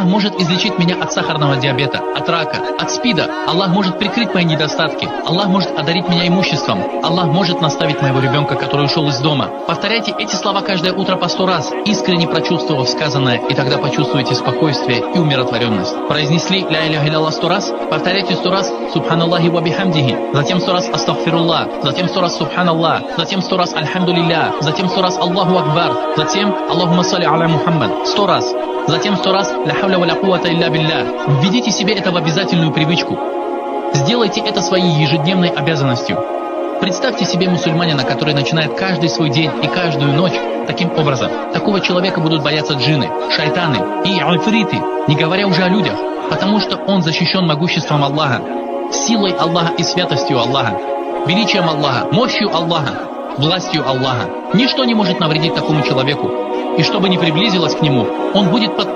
может излечить меня от сахарного диабета, от рака, от СПИДа. Аллах может прикрыть мои недостатки. Аллах может одарить меня имуществом. Аллах может наставить моего ребенка, который ушел из дома. Повторяйте эти слова каждое утро по 100 раз, искренне прочувствовав сказанное, и тогда почувствуете спокойствие и умиротворенность. Произнесли ля иляха илляллах 100 раз, повторяйте 100 раз субханаллахи ва бихамдихи, затем 100 раз астагфируллах, затем 100 раз субханаллах, затем 100 раз альхамдулилля, затем 100 раз Аллаху акбар, затем Аллахумма салли аля Мухаммад 100 раз, затем 100 раз ля хавля ва ля куввата илля билля. Введите себе это в обязательную привычку. Сделайте это своей ежедневной обязанностью. Представьте себе мусульманина, который начинает каждый свой день и каждую ночь таким образом. Такого человека будут бояться джинны, шайтаны и африты, не говоря уже о людях, потому что он защищен могуществом Аллаха, силой Аллаха и святостью Аллаха, величием Аллаха, мощью Аллаха, властью Аллаха. Ничто не может навредить такому человеку, и что бы ни приблизилось к нему, он будет под